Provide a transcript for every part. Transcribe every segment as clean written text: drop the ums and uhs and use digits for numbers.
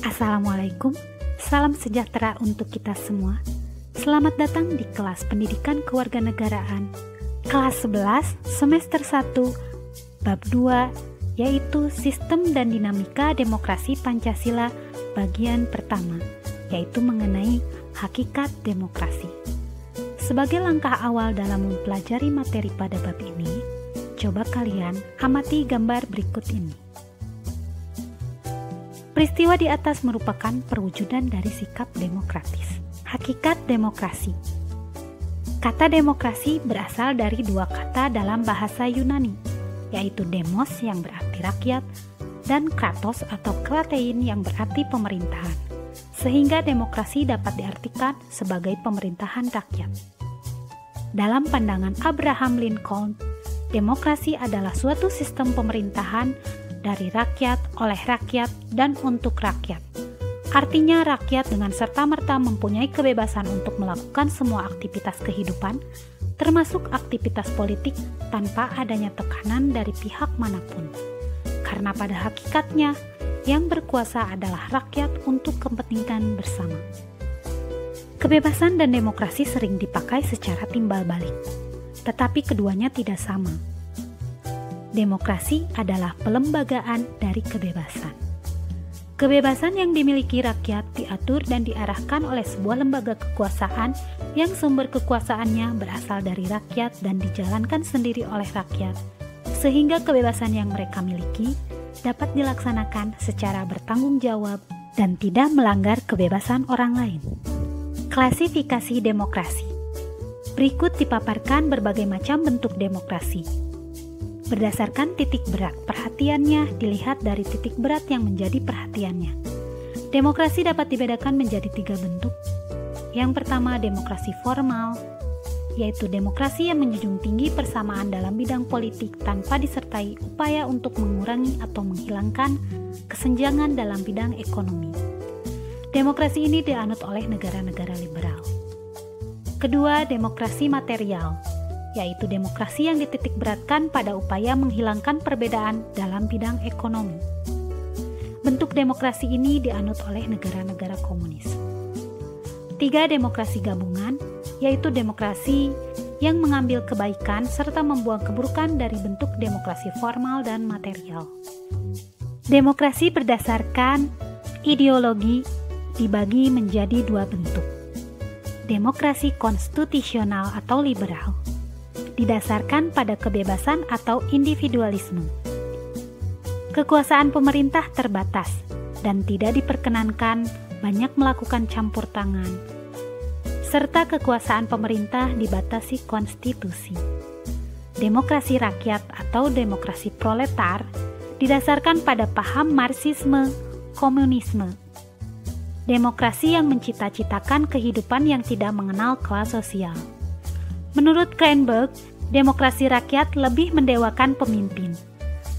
Assalamualaikum, salam sejahtera untuk kita semua. Selamat datang di kelas Pendidikan Kewarganegaraan, kelas 11, semester 1, bab 2, yaitu Sistem dan Dinamika Demokrasi Pancasila, bagian pertama, yaitu mengenai hakikat demokrasi. Sebagai langkah awal dalam mempelajari materi pada bab ini, coba kalian amati gambar berikut ini. Peristiwa di atas merupakan perwujudan dari sikap demokratis. Hakikat demokrasi. Kata demokrasi berasal dari dua kata dalam bahasa Yunani, yaitu demos yang berarti rakyat dan kratos atau kratein yang berarti pemerintahan. Sehingga demokrasi dapat diartikan sebagai pemerintahan rakyat. Dalam pandangan Abraham Lincoln, demokrasi adalah suatu sistem pemerintahan dari rakyat, oleh rakyat, dan untuk rakyat. Artinya rakyat dengan serta-merta mempunyai kebebasan untuk melakukan semua aktivitas kehidupan, termasuk aktivitas politik tanpa adanya tekanan dari pihak manapun. Karena pada hakikatnya, yang berkuasa adalah rakyat untuk kepentingan bersama. Kebebasan dan demokrasi sering dipakai secara timbal balik, tetapi keduanya tidak sama. Demokrasi adalah pelembagaan dari kebebasan. Kebebasan yang dimiliki rakyat diatur dan diarahkan oleh sebuah lembaga kekuasaan yang sumber kekuasaannya berasal dari rakyat dan dijalankan sendiri oleh rakyat, sehingga kebebasan yang mereka miliki dapat dilaksanakan secara bertanggung jawab dan tidak melanggar kebebasan orang lain. Klasifikasi demokrasi. Berikut dipaparkan berbagai macam bentuk demokrasi. Berdasarkan titik berat perhatiannya dilihat dari titik berat yang menjadi perhatiannya. Demokrasi dapat dibedakan menjadi 3 bentuk. Yang pertama, demokrasi formal, yaitu demokrasi yang menjunjung tinggi persamaan dalam bidang politik tanpa disertai upaya untuk mengurangi atau menghilangkan kesenjangan dalam bidang ekonomi. Demokrasi ini dianut oleh negara-negara liberal. Kedua, demokrasi material, yaitu demokrasi yang dititik beratkan pada upaya menghilangkan perbedaan dalam bidang ekonomi. Bentuk demokrasi ini dianut oleh negara-negara komunis. 3. Demokrasi gabungan, yaitu demokrasi yang mengambil kebaikan serta membuang keburukan dari bentuk demokrasi formal dan material. Demokrasi berdasarkan ideologi dibagi menjadi 2 bentuk. Demokrasi konstitusional atau liberal, didasarkan pada kebebasan atau individualisme. Kekuasaan pemerintah terbatas dan tidak diperkenankan banyak melakukan campur tangan, serta kekuasaan pemerintah dibatasi konstitusi. Demokrasi rakyat atau demokrasi proletar didasarkan pada paham Marxisme, komunisme. Demokrasi yang mencita-citakan kehidupan yang tidak mengenal kelas sosial. Menurut Kleinberg, demokrasi rakyat lebih mendewakan pemimpin.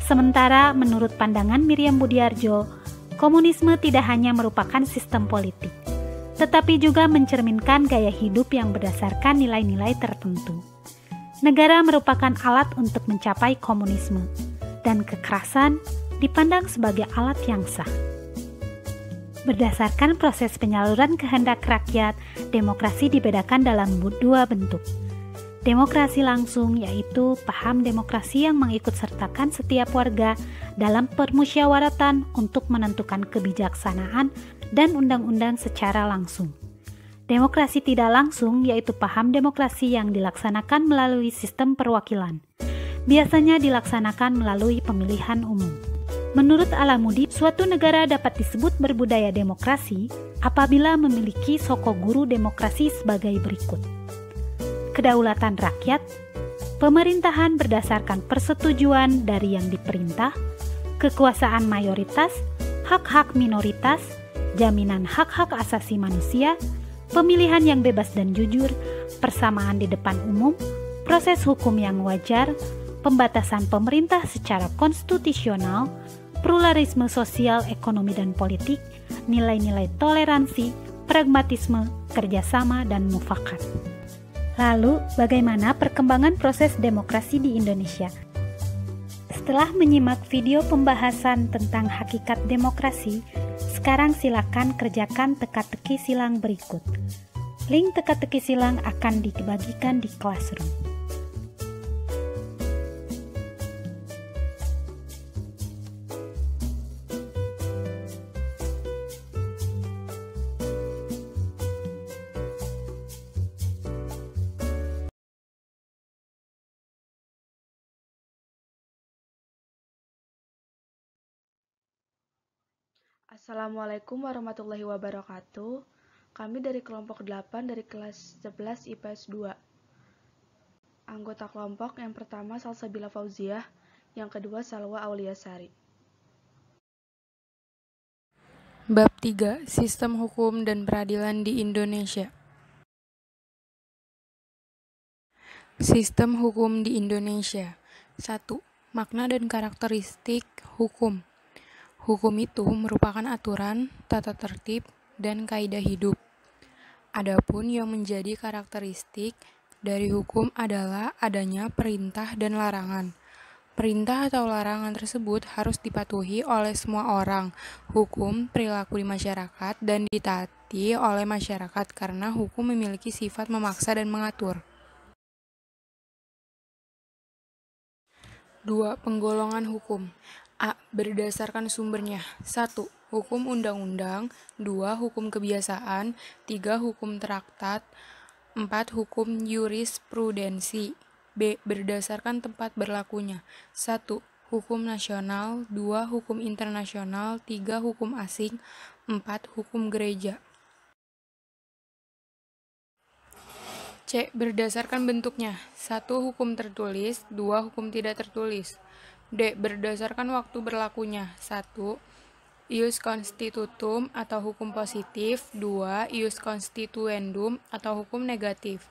Sementara menurut pandangan Miriam Budiarjo, komunisme tidak hanya merupakan sistem politik, tetapi juga mencerminkan gaya hidup yang berdasarkan nilai-nilai tertentu. Negara merupakan alat untuk mencapai komunisme, dan kekerasan dipandang sebagai alat yang sah. Berdasarkan proses penyaluran kehendak rakyat, demokrasi dibedakan dalam 2 bentuk. Demokrasi langsung, yaitu paham demokrasi yang mengikutsertakan setiap warga dalam permusyawaratan untuk menentukan kebijaksanaan dan undang-undang secara langsung. Demokrasi tidak langsung, yaitu paham demokrasi yang dilaksanakan melalui sistem perwakilan. Biasanya dilaksanakan melalui pemilihan umum. Menurut Alamudi, suatu negara dapat disebut berbudaya demokrasi apabila memiliki sokoguru demokrasi sebagai berikut. Kedaulatan rakyat, pemerintahan berdasarkan persetujuan dari yang diperintah, kekuasaan mayoritas, hak-hak minoritas, jaminan hak-hak asasi manusia, pemilihan yang bebas dan jujur, persamaan di depan umum, proses hukum yang wajar, pembatasan pemerintah secara konstitusional, pluralisme sosial, ekonomi dan politik, nilai-nilai toleransi, pragmatisme, kerjasama, dan mufakat. Lalu, bagaimana perkembangan proses demokrasi di Indonesia? Setelah menyimak video pembahasan tentang hakikat demokrasi, Sekarang silakan kerjakan teka-teki silang berikut. Link teka-teki silang akan dibagikan di Classroom. Assalamualaikum warahmatullahi wabarakatuh. Kami dari kelompok 8 dari kelas 11 IPS 2. Anggota kelompok yang pertama Salsabila Fauziah, yang kedua Salwa Auliasari. Bab 3. Sistem Hukum dan Peradilan di Indonesia. Sistem hukum di Indonesia. 1. Makna dan karakteristik hukum. Hukum itu merupakan aturan, tata tertib, dan kaidah hidup. Adapun yang menjadi karakteristik dari hukum adalah adanya perintah dan larangan. Perintah atau larangan tersebut harus dipatuhi oleh semua orang, hukum, perilaku di masyarakat, dan ditaati oleh masyarakat karena hukum memiliki sifat memaksa dan mengatur. 2. Penggolongan hukum. A. Berdasarkan sumbernya. 1. Hukum undang-undang. 2. Hukum kebiasaan. 3. Hukum traktat. 4. Hukum jurisprudensi. B. Berdasarkan tempat berlakunya. 1. Hukum nasional. 2. Hukum internasional. 3. Hukum asing. 4. Hukum gereja. C. Berdasarkan bentuknya. 1. Hukum tertulis. 2. Hukum tidak tertulis. D. Berdasarkan waktu berlakunya. 1. Ius constitutum atau hukum positif. 2. Ius constituendum atau hukum negatif.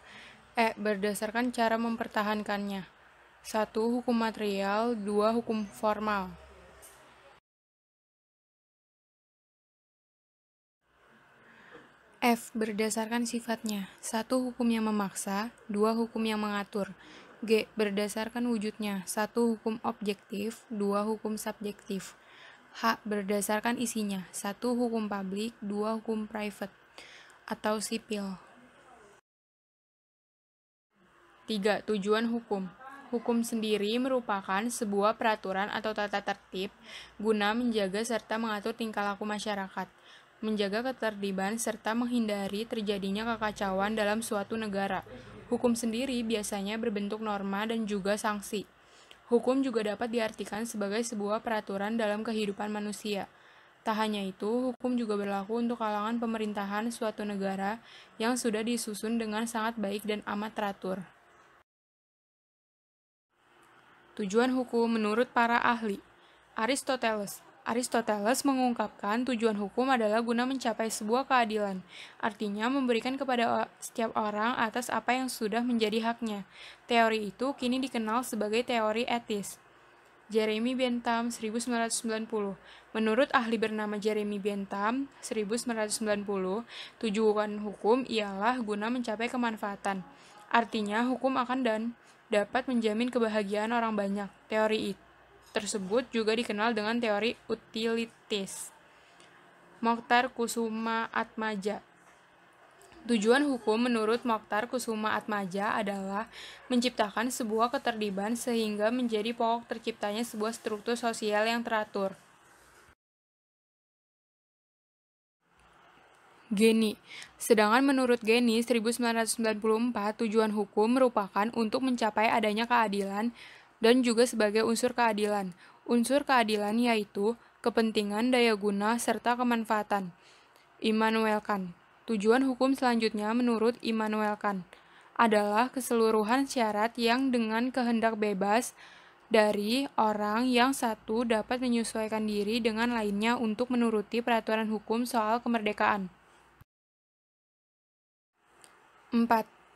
E. Berdasarkan cara mempertahankannya. 1. Hukum material. 2. Hukum formal. F. Berdasarkan sifatnya. 1. Hukum yang memaksa. 2. Hukum yang mengatur. G. Berdasarkan wujudnya. 1. Hukum objektif. 2. Hukum subjektif. H. Berdasarkan isinya. 1. Hukum publik. 2. Hukum private atau sipil. 3. Tujuan hukum. Hukum sendiri merupakan sebuah peraturan atau tata tertib guna menjaga serta mengatur tingkah laku masyarakat, menjaga ketertiban serta menghindari terjadinya kekacauan dalam suatu negara. Hukum sendiri biasanya berbentuk norma dan juga sanksi. Hukum juga dapat diartikan sebagai sebuah peraturan dalam kehidupan manusia. Tak hanya itu, hukum juga berlaku untuk kalangan pemerintahan suatu negara yang sudah disusun dengan sangat baik dan amat teratur. Tujuan hukum menurut para ahli. Aristoteles mengungkapkan tujuan hukum adalah guna mencapai sebuah keadilan, artinya memberikan kepada setiap orang atas apa yang sudah menjadi haknya. Teori itu kini dikenal sebagai teori etis. Jeremy Bentham, 1990. Menurut ahli bernama Jeremy Bentham, 1990, tujuan hukum ialah guna mencapai kemanfaatan. Artinya, hukum akan dan dapat menjamin kebahagiaan orang banyak. Teori tersebut juga dikenal dengan teori utilitas. Mokhtar Kusumaatmadja. Tujuan hukum menurut Mokhtar Kusumaatmadja adalah menciptakan sebuah ketertiban sehingga menjadi pokok terciptanya sebuah struktur sosial yang teratur. Geni. Sedangkan menurut Geni 1994, tujuan hukum merupakan untuk mencapai adanya keadilan dan juga sebagai unsur keadilan. Unsur keadilan yaitu kepentingan, daya guna, serta kemanfaatan. Immanuel Kant. Tujuan hukum selanjutnya menurut Immanuel Kant adalah keseluruhan syarat yang dengan kehendak bebas dari orang yang satu dapat menyesuaikan diri dengan lainnya untuk menuruti peraturan hukum soal kemerdekaan. 4.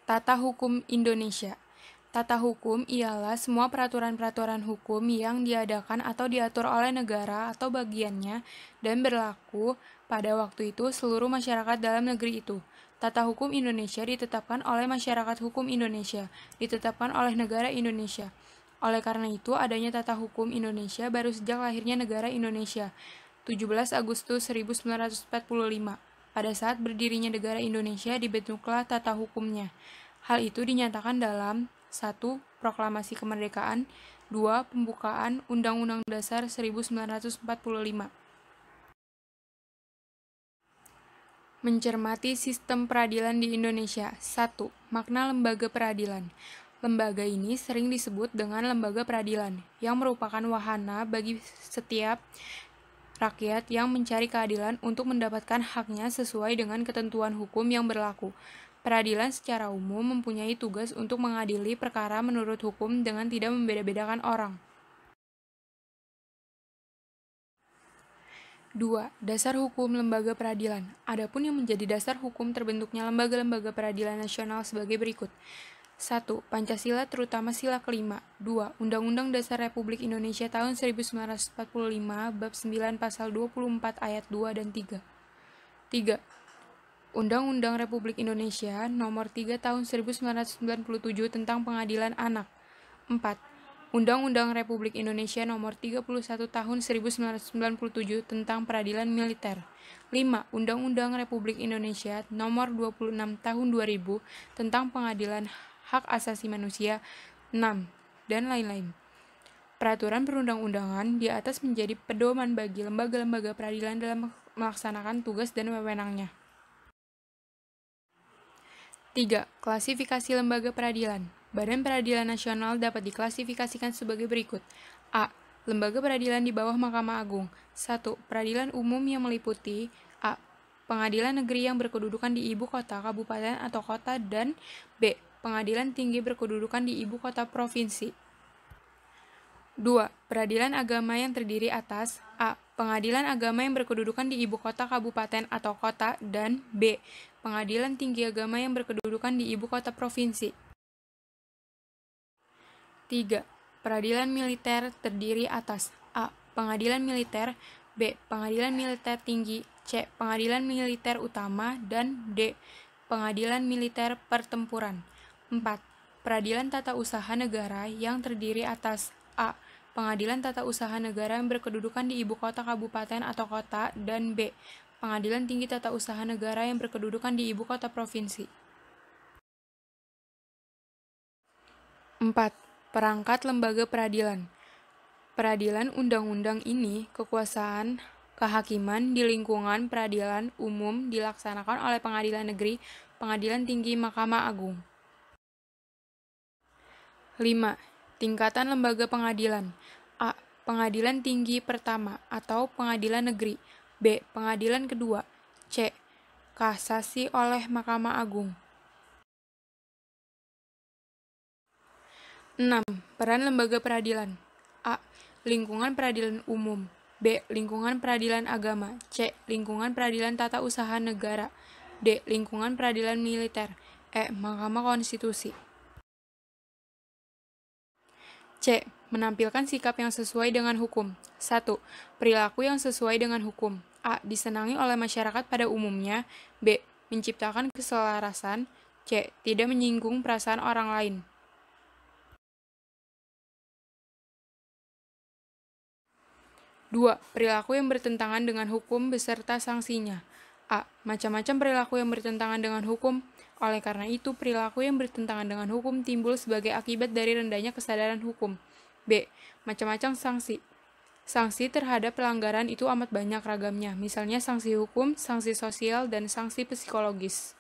Tata hukum Indonesia. Tata hukum ialah semua peraturan-peraturan hukum yang diadakan atau diatur oleh negara atau bagiannya dan berlaku pada waktu itu seluruh masyarakat dalam negeri itu. Tata hukum Indonesia ditetapkan oleh masyarakat hukum Indonesia, ditetapkan oleh negara Indonesia. Oleh karena itu, adanya tata hukum Indonesia baru sejak lahirnya negara Indonesia. 17 Agustus 1945. Pada saat berdirinya negara Indonesia dibentuklah tata hukumnya. Hal itu dinyatakan dalam 1. Proklamasi Kemerdekaan, 2. Pembukaan Undang-Undang Dasar 1945. Mencermati sistem peradilan di Indonesia. 1. Makna lembaga peradilan. Lembaga ini sering disebut dengan lembaga peradilan, yang merupakan wahana bagi setiap rakyat yang mencari keadilan untuk mendapatkan haknya sesuai dengan ketentuan hukum yang berlaku. Peradilan secara umum mempunyai tugas untuk mengadili perkara menurut hukum dengan tidak membeda-bedakan orang. 2. Dasar hukum lembaga peradilan. Adapun yang menjadi dasar hukum terbentuknya lembaga-lembaga peradilan nasional sebagai berikut. 1. Pancasila terutama sila kelima. 2. Undang-Undang Dasar Republik Indonesia tahun 1945 bab 9 pasal 24 ayat 2 dan 3. 3. Undang-Undang Republik Indonesia Nomor 3 Tahun 1997 tentang Pengadilan Anak. 4. Undang-Undang Republik Indonesia Nomor 31 Tahun 1997 tentang Peradilan Militer. 5. Undang-Undang Republik Indonesia Nomor 26 Tahun 2000 tentang Pengadilan Hak Asasi Manusia. 6. Dan lain-lain. Peraturan perundang-undangan di atas menjadi pedoman bagi lembaga-lembaga peradilan dalam melaksanakan tugas dan wewenangnya. 3. Klasifikasi lembaga peradilan. Badan Peradilan Nasional dapat diklasifikasikan sebagai berikut. A. Lembaga peradilan di bawah Mahkamah Agung. 1. Peradilan umum yang meliputi A. Pengadilan negeri yang berkedudukan di ibu kota, kabupaten, atau kota, dan B. Pengadilan tinggi berkedudukan di ibu kota provinsi. 2. Peradilan agama yang terdiri atas A. Pengadilan agama yang berkedudukan di ibu kota, kabupaten, atau kota, dan B. Pengadilan tinggi agama yang berkedudukan di ibu kota provinsi. 3. Peradilan militer terdiri atas A. Pengadilan militer, B. Pengadilan militer tinggi, C. Pengadilan militer utama, dan D. Pengadilan militer pertempuran. 4. Peradilan tata usaha negara yang terdiri atas A. Pengadilan tata usaha negara yang berkedudukan di ibu kota, kabupaten, atau kota, dan B. Pengadilan tinggi tata usaha negara yang berkedudukan di ibu kota provinsi. 4. Perangkat lembaga peradilan. Peradilan undang-undang ini kekuasaan kehakiman di lingkungan peradilan umum dilaksanakan oleh pengadilan negeri, pengadilan tinggi, Mahkamah Agung. 5. Tingkatan lembaga pengadilan. A. Pengadilan tinggi pertama atau pengadilan negeri. B. Pengadilan kedua. C. Kasasi oleh Mahkamah Agung. 6. Peran lembaga peradilan. A. Lingkungan peradilan umum. B. Lingkungan peradilan agama. C. Lingkungan peradilan tata usaha negara. D. Lingkungan peradilan militer. E. Mahkamah Konstitusi. C. Menampilkan sikap yang sesuai dengan hukum. 1. Perilaku yang sesuai dengan hukum. A. Disenangi oleh masyarakat pada umumnya. B. Menciptakan keselarasan. C. Tidak menyinggung perasaan orang lain. 2. Perilaku yang bertentangan dengan hukum beserta sanksinya. A. Macam-macam perilaku yang bertentangan dengan hukum. Oleh karena itu, perilaku yang bertentangan dengan hukum timbul sebagai akibat dari rendahnya kesadaran hukum. B. Macam-macam sanksi. Sanksi terhadap pelanggaran itu amat banyak ragamnya, misalnya sanksi hukum, sanksi sosial, dan sanksi psikologis.